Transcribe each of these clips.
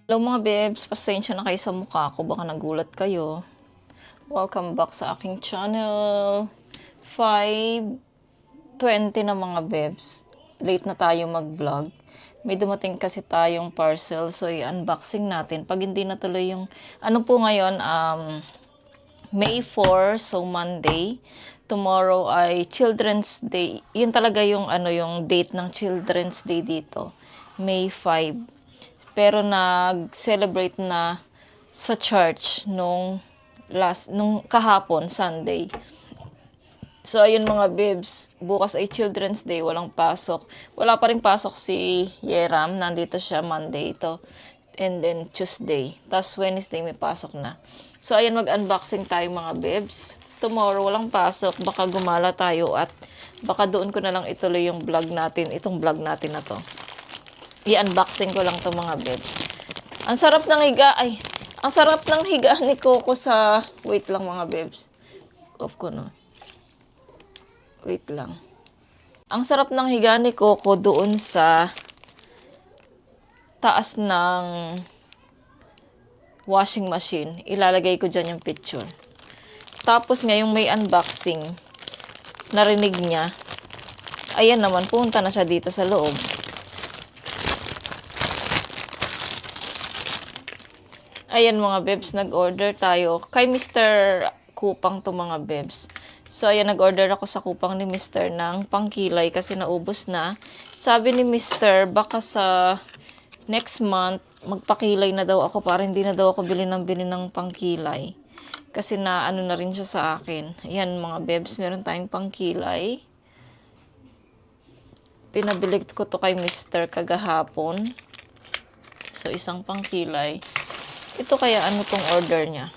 Hello mga bebs, pasensya na kayo sa mukha ko, baka nagulat kayo. Welcome back sa aking channel. 5:20 na mga bebs. Late na tayo mag-vlog. May dumating kasi tayong parcel, so i-unboxing natin. Pag hindi natuloy yung, ano po ngayon, May 4, so Monday. Tomorrow ay Children's Day. Yun talaga yung, yung date ng Children's Day dito. May 5. Pero nag-celebrate na sa church nung kahapon, Sunday. So, ayun mga bibs, bukas ay Children's Day, walang pasok. Wala pa rin pasok si Yeram, nandito siya Monday ito. And then Tuesday. Tapos Wednesday may pasok na. So, ayun, mag-unboxing tayo mga bibs. Tomorrow, walang pasok. Baka gumala tayo at baka doon ko na lang ituloy yung vlog natin, itong vlog natin na to. I-unboxing ko lang to mga bebs. Ang sarap ng higa. Ay, ang sarap ng higa ni Coco sa... Wait lang mga bebs. Off ko na. Wait lang. Ang sarap ng higa ni Coco doon sa taas ng washing machine. Ilalagay ko dyan yung picture. Tapos ngayong may unboxing, narinig niya. Ayan naman, punta na siya dito sa loob. Ayan mga bebs, nag-order tayo. Kay Mr. Kupang to mga bebs. So ayan, nag-order ako sa Kupang ni Mr. ng pangkilay kasi naubos na. Sabi ni Mr. baka sa next month, magpakilay na daw ako para hindi na daw ako bilhin ng pangkilay. Kasi na ano na rin siya sa akin. Ayan mga bebs, meron tayong pangkilay. Pinabili ko to kay Mr. kagahapon. So isang pangkilay. Ito kaya ano tong order niya?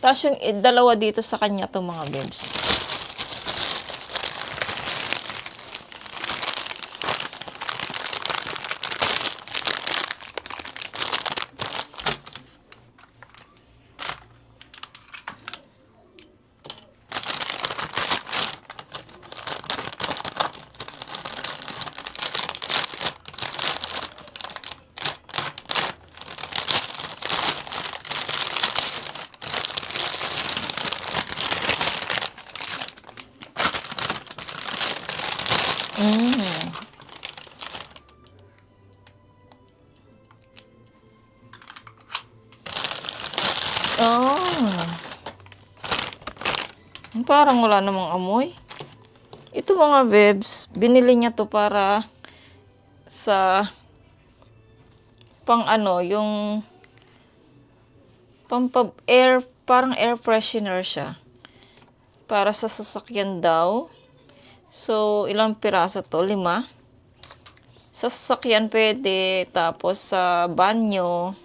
Tapos yung dalawa dito sa kanya to mga bebs. Oh. Parang wala namang amoy. Ito mga bebs, binili niya to para sa pang ano, yung air, parang air freshener siya. Para sa sasakyan daw. So, ilang piraso to? 5. Sa sasakyan pwede, tapos sa banyo,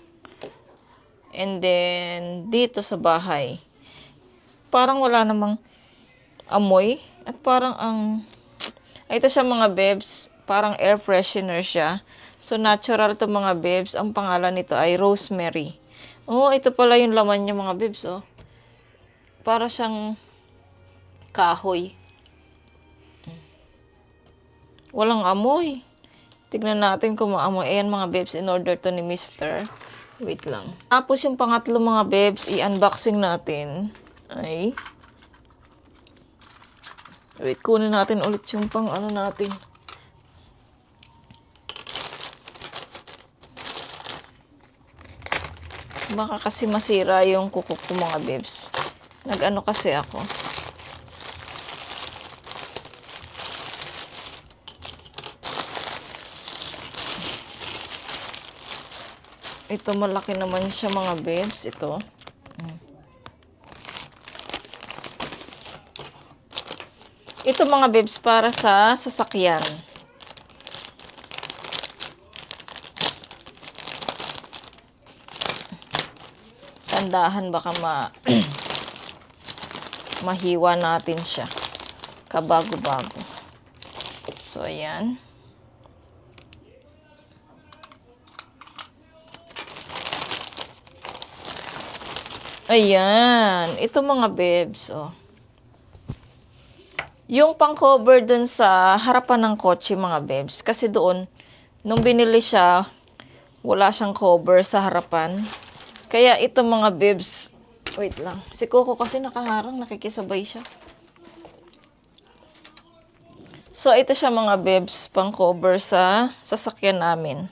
and then dito sa bahay. Parang wala namang amoy. At parang ito siya mga bebs, parang air freshener siya. So, natural to mga bebs. Ang pangalan nito ay rosemary. Oh, ito pala yung laman niya mga bebs, oh. Para siyang kahoy. Walang amoy. Tignan natin kung maamoy. Ayan mga bebs, in order to ni Mr. Wait lang. Tapos yung pangatlo mga bebs, i-unboxing natin. Ay. Wait, kunin natin ulit yung pang ano natin. Baka kasi masira yung kuko ko mga bebs. Nag-ano kasi ako. Ito malaki naman siya mga bebs. Ito. Ito mga bebs para sa sasakyan. Tandahan baka mahiwa natin siya. Kabago-bago. So, ayan. Ayan. Ito mga bebs, oh. Yung pang-cover dun sa harapan ng kotse, mga bebs. Kasi doon, nung binili siya, wala siyang cover sa harapan. Kaya ito mga bebs, wait lang. Si Coco kasi nakaharang, nakikisabay siya. So, ito siya mga bebs, pang-cover sa sasakyan namin.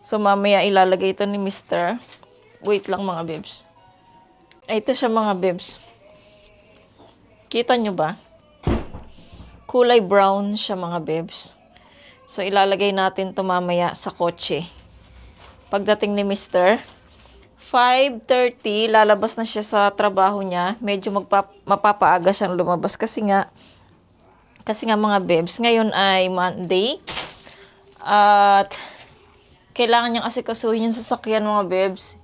So, mamaya ilalagay ito ni Mr. Wait lang mga bebs. Ito siya mga bebs. Kita nyo ba? Kulay brown siya mga bebs. So, ilalagay natin ito mamaya sa kotse. Pagdating ni Mr. 5:30, lalabas na siya sa trabaho niya. Medyo mapapaaga siyang lumabas kasi nga mga bebs, ngayon ay Monday. At kailangan niyang asikasuhin yung sasakyan mga bebs.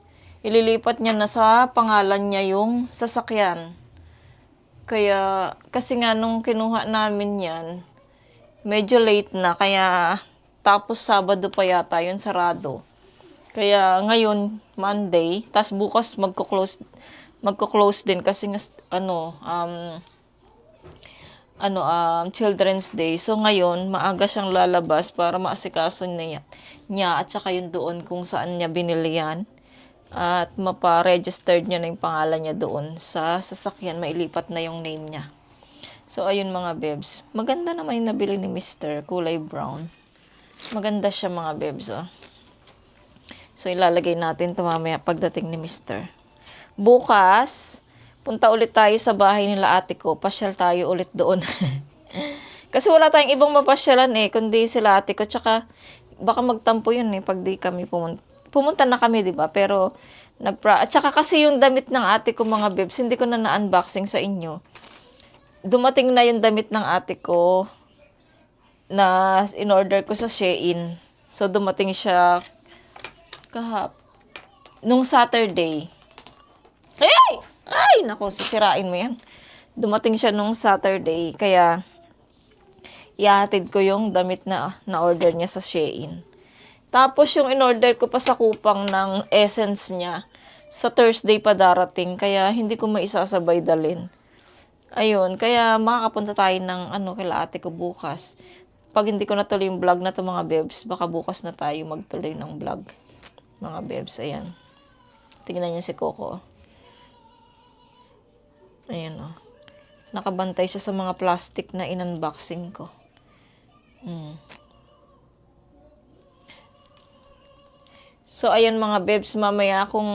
Ililipat niya na sa pangalan niya yung sasakyan. Kaya, kasi nga nung kinuha namin yan, medyo late na. Kaya, tapos Sabado pa yata yun sarado. Kaya, ngayon, Monday, tas bukas magko-close din kasi nga, Children's Day. So, ngayon, maaga siyang lalabas para maasikaso niya at saka yung doon kung saan niya binili yan. At mapa-registered niya na yung pangalan niya doon sa sasakyan. Mailipat na yung name niya. So, ayun mga bebs. Maganda naman yung nabili ni Mr. Kulay brown. Maganda siya mga bebs, oh. So, ilalagay natin ito mamaya pagdating ni Mr. Bukas, punta ulit tayo sa bahay nila ate ko. Pasyal tayo ulit doon. Kasi wala tayong ibang mapasyalan kundi sila ate ko. Tsaka, baka magtampo yun pag di kami pumunta na kami, di ba? Pero, at saka kasi yung damit ng ate ko, mga bebs, hindi ko na unboxing sa inyo. Dumating na yung damit ng ate ko na in-order ko sa Shein. So, dumating siya nung Saturday. Ay, naku, sisirain mo yan. Dumating siya nung Saturday, kaya ihatid ko yung damit na order niya sa Shein. Tapos yung in-order ko pa sa Kupang ng essence niya, sa Thursday pa darating, kaya hindi ko maisasabay dalin. Ayun, kaya makakapunta tayo ng kila ate ko bukas. Pag hindi ko natuloy yung vlog na to mga bebs, baka bukas na tayo magtuloy ng vlog. Mga bebs, ayan. Tingnan niyo si Coco. Ayan, oh. Nakabantay siya sa mga plastic na in-unboxing ko. So, ayan mga bebs, mamaya kung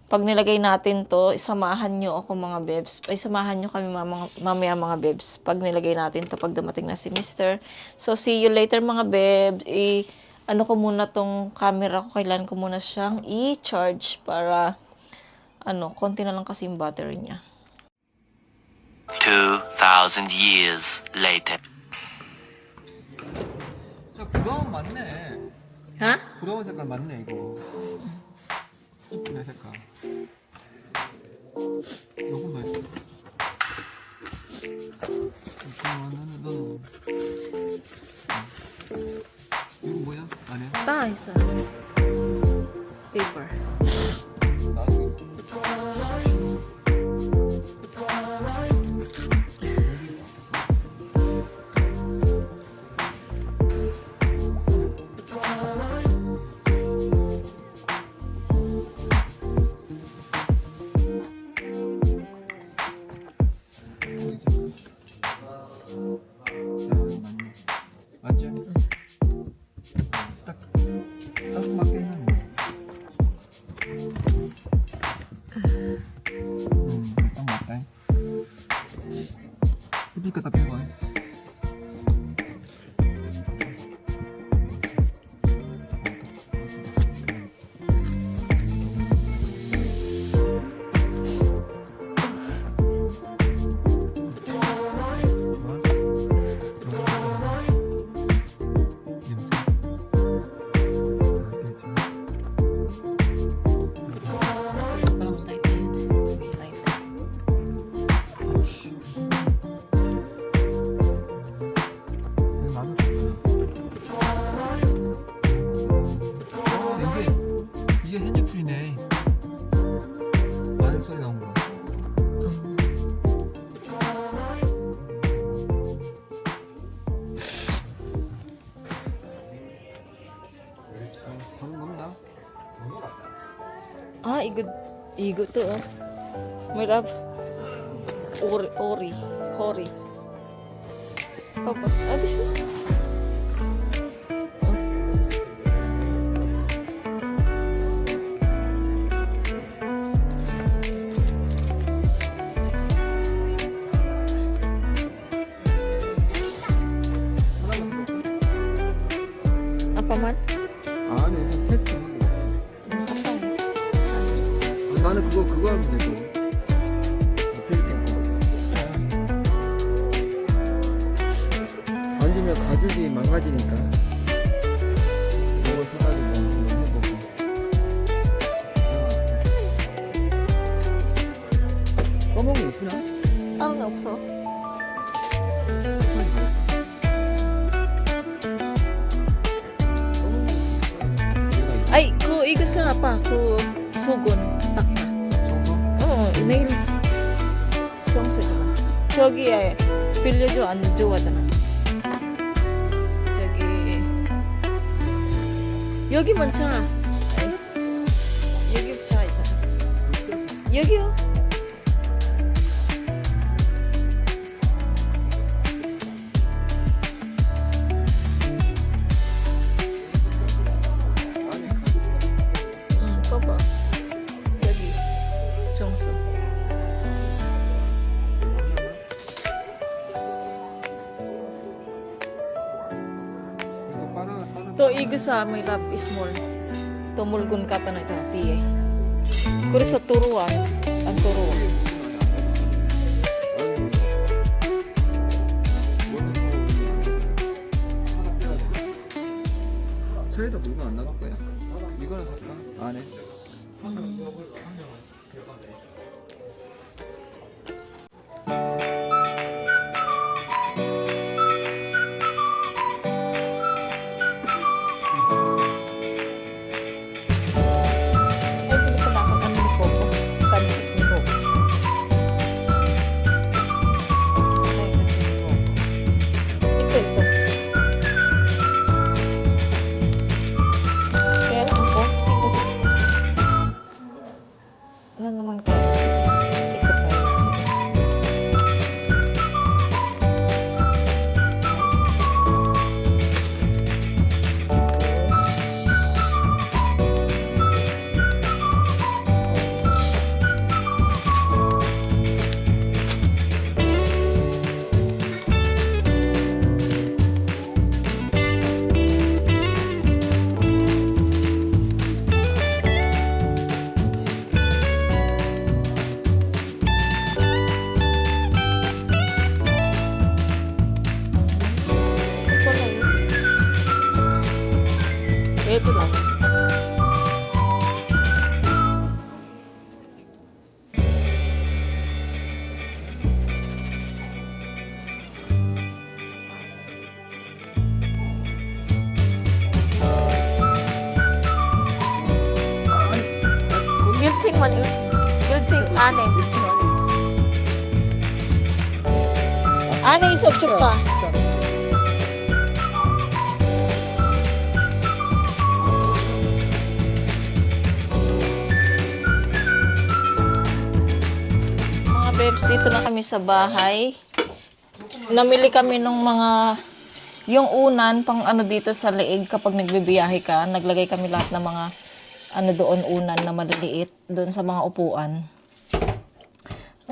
pag nilagay natin to, isamahan nyo ako mga bebs. Samahan nyo kami mamaya mga bebs. Pag nilagay natin to, pag dumating na si Mr. So, see you later mga bebs. Ko muna tong camera ko. Kailan ko muna siyang i-charge para, konti na lang kasi yung battery niya. 2,000 years later. 저 브라운 맞네. Ha? 브라운 색깔 맞네 이거. 내 색깔. 요건 뭐 있어? 너는 이거 뭐야? 아니야? Ita, isa. Paper. 나중에. 맞지? 딱 맞게 했는데. 딱 맞다. 스피커 다 빼고. Igo to, oh. My love. Hori. Papa, this is... Apa man? 아니 우선 테스트 하는 거. 나는 그거 하면 되고. 필리핀 거. 앉으면 가죽이 망가지니까. 이거 사가지고 한번 해보고. 써먹으면 예쁘나? 나 없어. Ay, igo sa apa? Sugon. Takpa. 내일 정수잖아. 저기 빌려줘 안 좋아하잖아. 저기 여기만 차. 여기 차 있잖아. 여기요. 응, 봐봐. 여기 정수. To igo sa may lap small. Tumulgon ka ta na dyan, tiye. Kuri sa turuan, ang turuan. 차에다 물건 안 놔둘 거야. 이거는 살까? 안에. Ay, pili pa na ako ng ni Coco. Pansit ni Coco. Ay, pansit ni Coco. Ito. Kaya lang po, ito. Ano naman ko? Ito pa. Ito na yun. Ito lang. Gilting man yun. Gilting, ane. Ane, isok pa. Mga babes, dito na kami sa bahay. Namili kami ng yung unan pang ano dito sa leeg kapag nagbibiyahe ka. Naglagay kami lahat ng mga ano doon unan na maliliit doon sa mga upuan.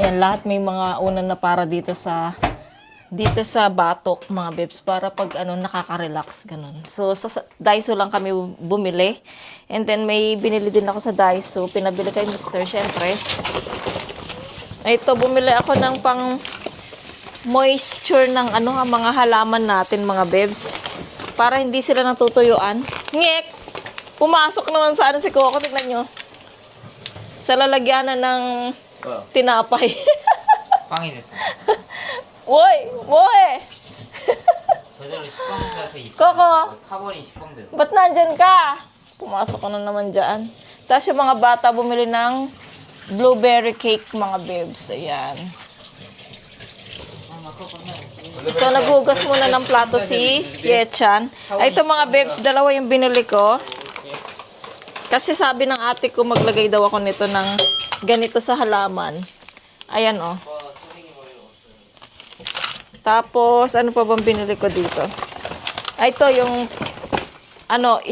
Ayan, lahat may mga unan na para dito sa batok, mga babes, para pag ano nakaka-relax ganun. So sa Daiso lang kami bumili. And then may binili din ako sa Daiso, pinabili kay Mr. syempre. Ito, bumili ako ng pang moisture ng mga halaman natin, mga bebs. Para hindi sila natutuyuan. Ngek! Pumasok naman sa si Coco, tignan nyo. Sa lalagyanan ng tinapay. 빵이됐어. Woy! Woy! 저절로 식빵에서 Coco! 타버린 식빵들. Ba't nandyan ka? Pumasok ka na naman dyan. Tapos yung mga bata bumili ng blueberry cake, mga bebs. Ayan. So, naghugas muna ng plato si Yechan. Ay, ito mga bebs, dalawa yung binili ko. Kasi sabi ng ate ko, maglagay daw ako nito ng ganito sa halaman. Ayan, oh. Tapos, ano pa bang binili ko dito? Ay, ito yung,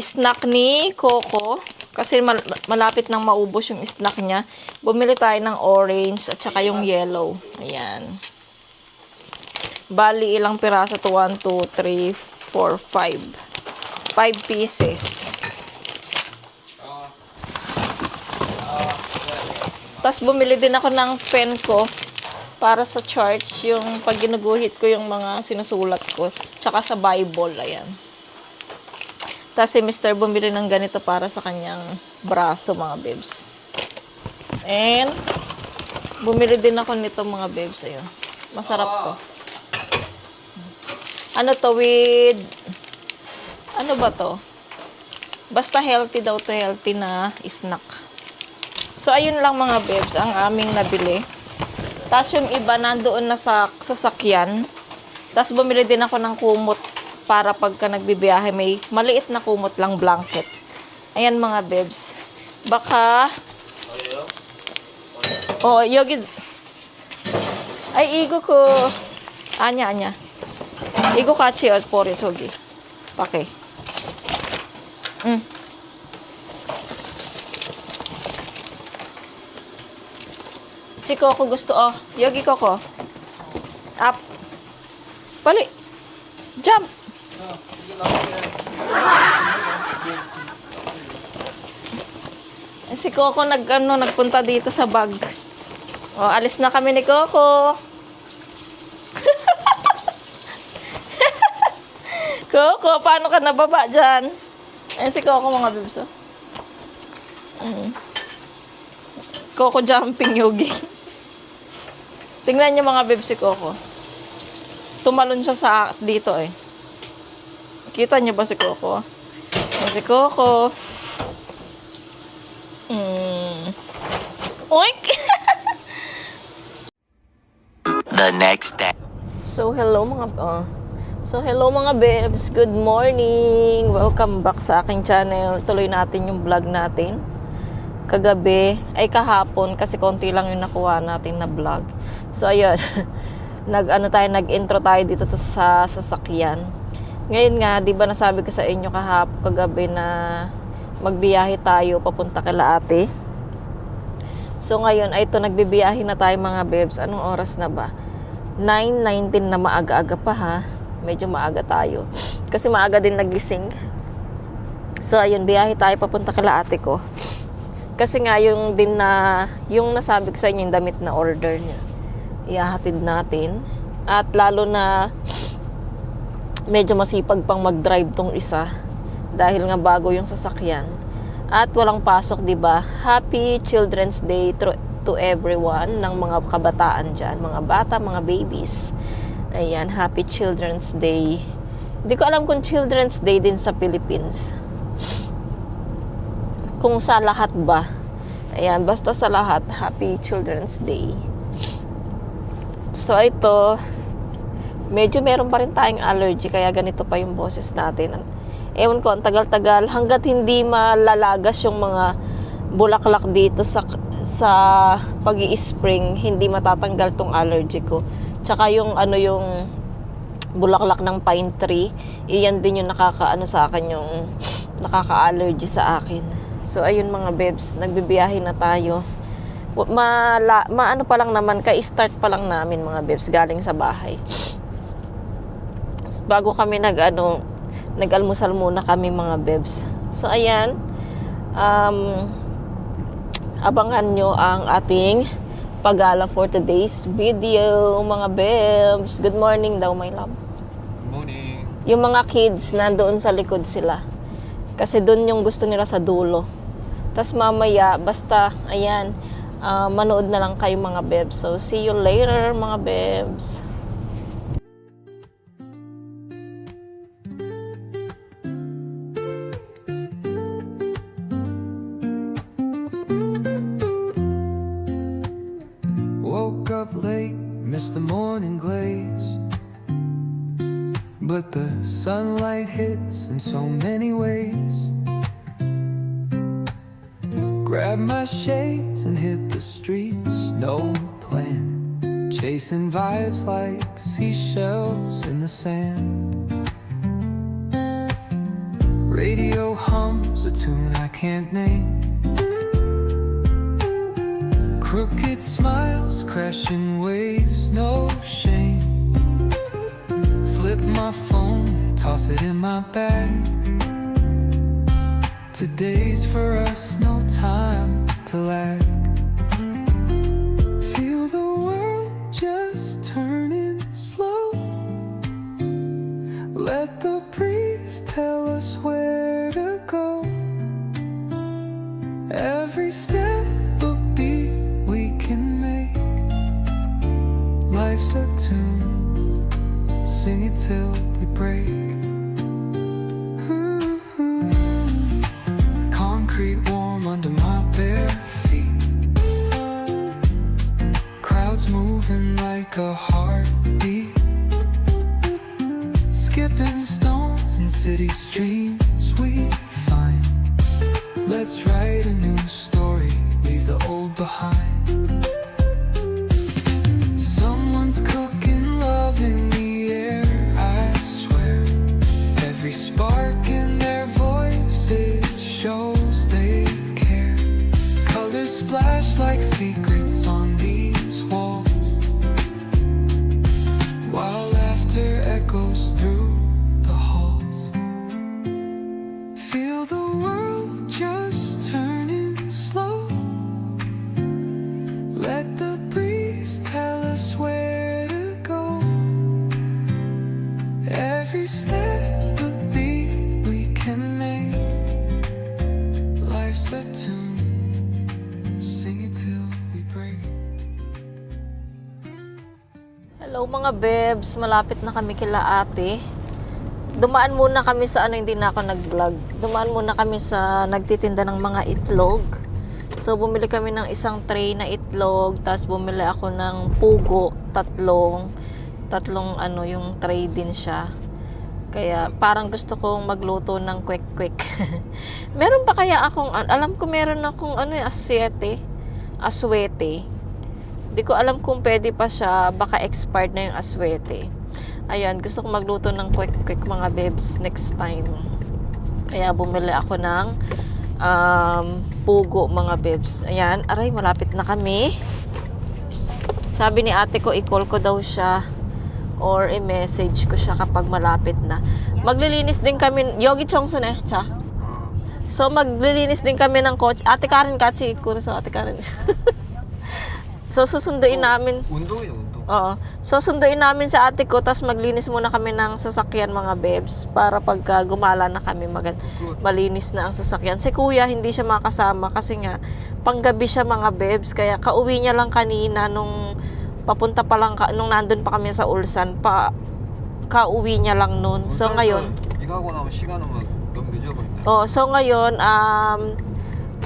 snack ni Coco. Kasi malapit nang maubos yung snack niya. Bumili tayo ng orange at saka yung yellow. Ayan. Bali, ilang piraso to? 1, 2, 3, 4, 5. 5 pieces. Tapos bumili din ako ng pen ko para sa charts, yung pag ginuguhit ko yung mga sinusulat ko. Tsaka sa Bible, ayan. Tapos si Mr. bumili ng ganito para sa kanyang braso, mga bebs. And, bumili din ako nito, mga bebs. Ayun. Masarap to. Ano to with... Ano ba to? Basta healthy daw to, healthy na snack. So, ayun lang mga bebs, ang aming nabili. Tapos yung iba nandoon na sa sasakyan. Tapos bumili din ako ng kumot para pagka nagbibiyahe may maliit na kumot lang, blanket. Ayan mga bebs. Baka... Oh, yogi. Ay, igo ko. Anya. Igo kachi at pori, togi. Okay. Si Coco gusto, oh. Yogi Coco. Up. Bali. Jump. Si Coco nagpunta dito sa bag. Oh, alis na kami ni Coco. Coco, paano ka nababa dyan? Ayan si Coco, mga bibs, oh. Coco jumping, Yogi. Tingnan niyo mga bibs si Coco. Tumalon siya sa dito eh. Kita niyo ba si Coco? Si Coco. Oink! The next day. So hello mga bebs. Good morning. Welcome back sa aking channel. Tuloy natin yung vlog natin. Kahapon kasi konti lang yung nakuha natin na vlog. So ayun. Nag-intro tayo dito sa sasakyan. Ngayon nga, 'di ba nasabi ko sa inyo kagabi na magbiyahe tayo papunta kila ate. So ngayon, ay ito, nagbibiyahe na tayo mga bebs. Anong oras na ba? 9:19 na, maaga-aga pa ha. Medyo maaga tayo. Kasi maaga din nagising. So ayun, biyahe tayo papunta kila ate ko. Kasi nga yung nasabi ko sa inyo, yung damit na order niya. Ihahatid natin. At lalo na medyo masipag pang mag-drive tong isa. Dahil nga bago yung sasakyan. At walang pasok, 'di ba? Happy Children's Day to everyone ng mga kabataan diyan, mga bata, mga babies. Ayan, Happy Children's Day. Hindi ko alam kung Children's Day din sa Philippines. Kung sa lahat ba. Ayan, basta sa lahat, Happy Children's Day. So ito, medyo meron pa rin tayong allergy kaya ganito pa yung boses natin. Ewan ko, ang tagal-tagal, hanggat hindi malalagas yung mga bulaklak dito sa pag-i-spring, hindi matatanggal tong allergy ko. Tsaka yung bulaklak ng pine tree, iyan din yung sa akin, yung nakaka-allergy sa akin. So ayun mga bebs, nagbibiyahe na tayo. Pa lang naman, ka-start pa lang namin mga bebs, galing sa bahay. Bago kami nag-almusal muna kami mga bebs. So ayan, abangan nyo ang ating paggala for today's video mga bebs. Good morning daw, my love. Good morning. Yung mga kids nandoon sa likod sila. Kasi doon yung gusto nila sa dulo. Tapos mamaya, basta, ayan, manood na lang kayo mga bebs. So see you later mga bebs. Woke up late, missed the morning glaze. But the sunlight hits in so many ways. Grabbed my shades and hit the streets, no plan. Chasing vibes like seashells in the sand. Radio hums a tune I can't name. Crooked smiles, crashing waves, no shame. Flip my phone, toss it in my bag. Today's for us, no time to lag. Feel the world just turning slow. Let the breeze tell us where to go. Every step a beat we can make. Life's a tune, sing it till we break. Concrete warm under my bare feet. Crowds moving like a heartbeat. Skipping stones in city streams we find. Let's write a new story, leave the old behind. Someone's cooking love in the air, I swear. Every spark in their voices shows they care. Colors splash like secrets on these walls, while laughter echoes through the halls. Feel the world just turning slow. Let the breeze tell us where to go. Every step a beat we can make. Life's a tune, sing it till we break. Hello mga bebs, malapit na kami kila ate. Dumaan muna kami sa hindi na ako nag-vlog. Dumaan muna kami sa nagtitinda ng mga itlog. So bumili kami ng isang tray na itlog, tapos bumili ako ng pugo, tatlong yung tray din siya. Kaya parang gusto kong magluto ng quick. Meron pa kaya akong, alam ko meron akong aswete. Di ko alam kung pwede pa siya, baka expired na yung aswete. Ayan, gusto kong magluto ng quick mga bebs next time. Kaya bumili ako ng pugo mga bebs. Ayan, aray, malapit na kami. Sabi ni ate ko, i-call ko daw siya or i-message ko siya kapag malapit na. Maglilinis din kami, Yogi Chongsun cha. So maglilinis din kami ng coach. Ate Karen kachi kurso, ate Karen. So susunduin namin. 운동이죠, 운동. Oo. So sunduin namin sa ate ko, tapos maglinis muna kami ng sasakyan mga bebs para pagka gumala na kami malinis na ang sasakyan. Si kuya hindi siya makasama kasi nga panggabi siya mga bebs, kaya kauwi niya lang kanina nung papunta pa lang nung nandun pa kami sa Ulsan, kauwi niya lang noon. So ngayon, 이거 하고 나면 시간은 뭐 너무 늦어버린다. so ngayon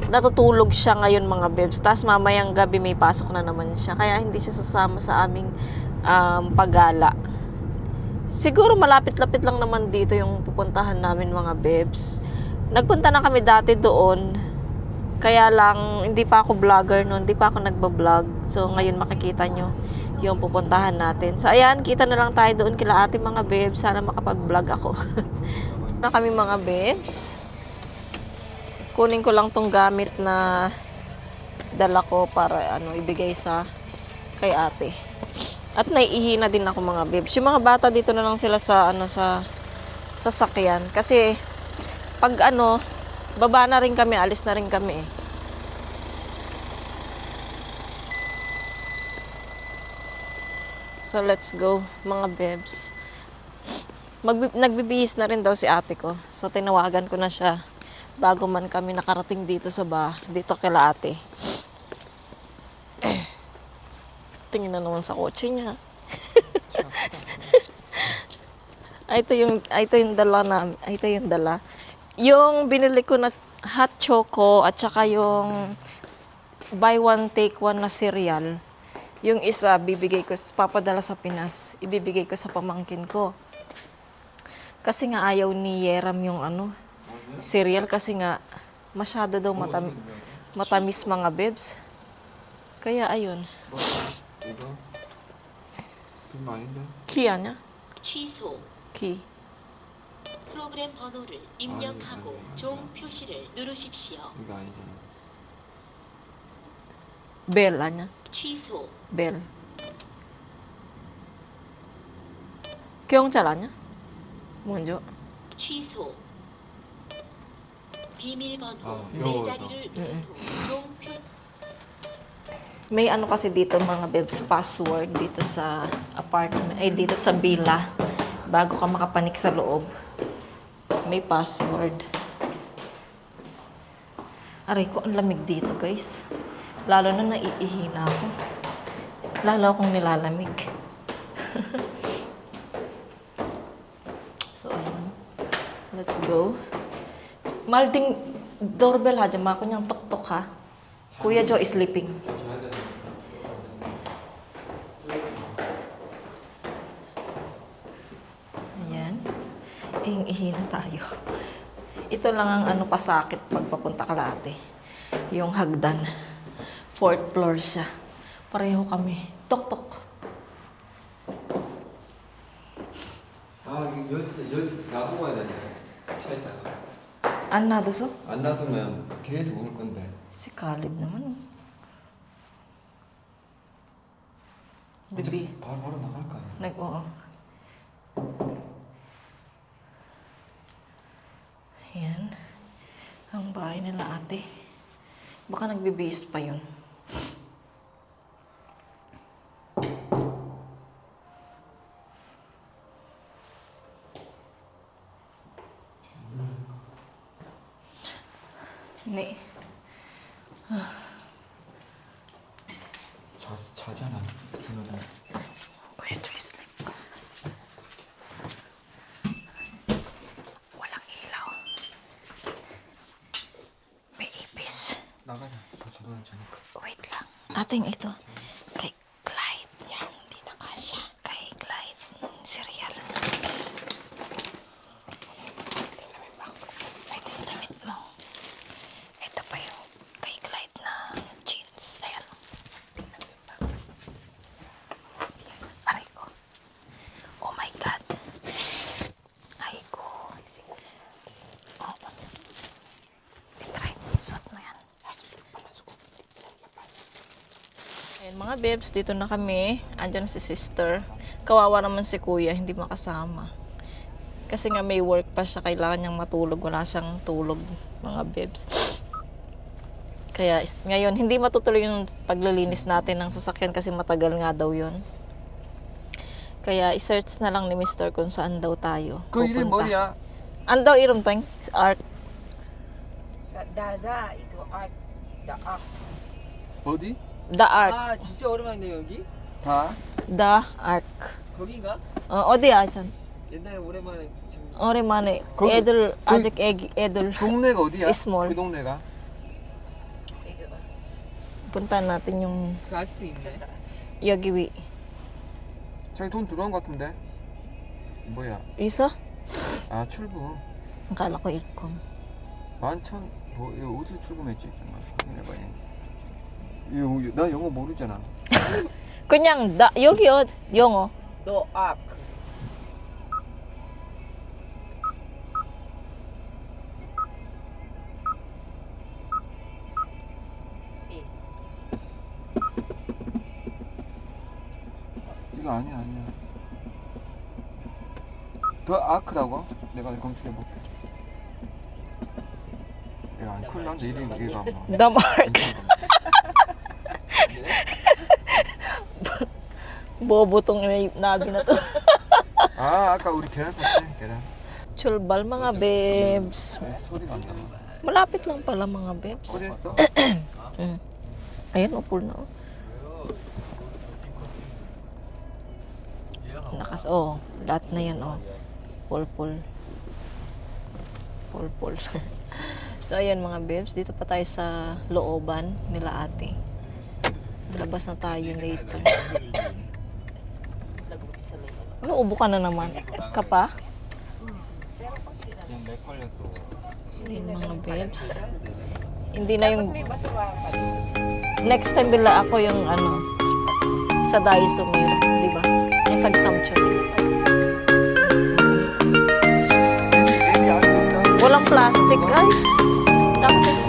natutulog siya ngayon mga bebs. Tapos mamayang gabi may pasok na naman siya. Kaya hindi siya sasama sa aming paggala. Siguro malapit-lapit lang naman dito yung pupuntahan namin mga bebs. Nagpunta na kami dati doon. Kaya lang, hindi pa ako vlogger noon. Hindi pa ako nagbablog. So ngayon makikita nyo yung pupuntahan natin. So ayan, kita na lang tayo doon kila ate mga bebs. Sana makapag-vlog ako. Na kami mga bebs. Kunin ko lang tong gamit na dala ko para ibigay kay ate. At naiihi na din ako mga bebs. Yung mga bata dito na lang sila sa sasakyan kasi pag baba na rin kami, alis na rin kami. So let's go mga bebs. Nagbibihis na rin daw si ate ko. So tinawagan ko na siya bago man kami nakarating dito dito kila ate. Tingin na naman sa kotse niya. Ito yung dala namin. Ito yung dala. Yung binili ko na hot choco at saka yung buy one take one na cereal. Yung isa papadala sa Pinas. Ibibigay ko sa pamangkin ko. Kasi nga ayaw ni Yeram yung cereal kasi nga masyado daw Matamis mga bebs. Kaya ayun. 뭐 이거 별로 아닌데. Ki 아냐? 취소. Ki. 프로그램 번호를 입력하고 아니. 종 표시를 누르십시오. 이거 아니잖아. Bell 아냐? 취소. Bell. 경찰 아냐? 먼저. 취소. 비밀번호 네 요거, 자리를 누른 후 종 표. May ano kasi dito mga bebs, password dito sa apartment, ay dito sa villa. Bago ka makapanik sa loob. May password. Aray ko, ang lamig dito guys. Lalo na naiihi na ako. Lalo akong nilalamig. So, ayun. Let's go. Malding doorbell ha, dyan ako niyang tok-tok ha. Kuya Joe is sleeping. Ayan. Ihing-ihi na tayo. Ito lang ang ano pasakit pag papunta Kalate. Yung hagdan. 4th floor siya. Pareho kami. Tok-tok. 아 이거 열쇠 놔두고 가야 되네. 차에 있다가. An naduso? 안 놔두면 계속 올 건데. Si Caleb naman. Bibi. 바로 나갈 거 아니야. Oo. Ayan. Ang bahay nila ate. Baka nagbibihis pa yun. Ni. 자잖아. 그러면 Kuya Joy, sleep. Walang ilaw. May ipis. 나가자. 저도 안 자니까. Wait lang. Ating ito. Kay Clyde. Yan, hindi na kasya. Kay Clyde. Cereal. Ito yung damit mo. Ito pa yung kay Clyde na jeans. Ayan. Aray ko. Oh my God. Ay ko. Oh. Try. Suot mo yan. Ayan mga bebs, dito na kami. Andyan si sister. Kawawa naman si kuya, hindi makasama. Kasi nga may work pa siya, kailangan niyang matulog. Wala siyang tulog, mga bebs. Kaya ngayon, hindi matutuloy yung paglilinis natin ng sasakyan kasi matagal nga daw yun. Kaya i-search na lang ni Mr. kung saan daw tayo 그 이름 pupunta. 뭐야? Ano daw i름 tang? Arc. 나자 이거 어디? The Arc. 아 진짜 오랜만이네 여기? 다? The Arc. 거긴가? 어디야, 전? 옛날에 오랜만에 지금 오랜만에 거기- 애들 거기- 아직 애들 동네가 어디야? 스몰. 그 동네가? punta natin yung 그 아직도 있네. 여기 자기 돈 들어온 것 같은데? 뭐야? 있어? 아 출금. Akala ko ikon. 11,000 뭐 이거 어디서 출금했지? 잠깐 확인해봐야겠네. 이거 나 영어 모르잖아. 그냥 여기요 영어. 너 아크. 시. 이거 아니야. 더 아크라고? 내가 검색해볼게. 얘가 안 큰일 난데 얘가 뭐. The Marks. Bobo tong nabi na to. 아 아까 우리 계란 샀지? 계란. Chulbal mga bebs. 소리가 안 나. Malapit lang pala mga bebs. 어디했어? Ayun, upol na. Lahat na yan, Pul. So, ayan mga bebs, dito pa tayo sa looban nila ate. Labas na tayo later. Ubo ka na naman. Ka pa? 그냥 맥 걸려서. So, yun mga bebs. Hindi na yung... Next time bila ako yung ano, sa Daiso meron, di ba? Yung tag-samchon. Baby, ano ka? Walang plastic ay. Tapos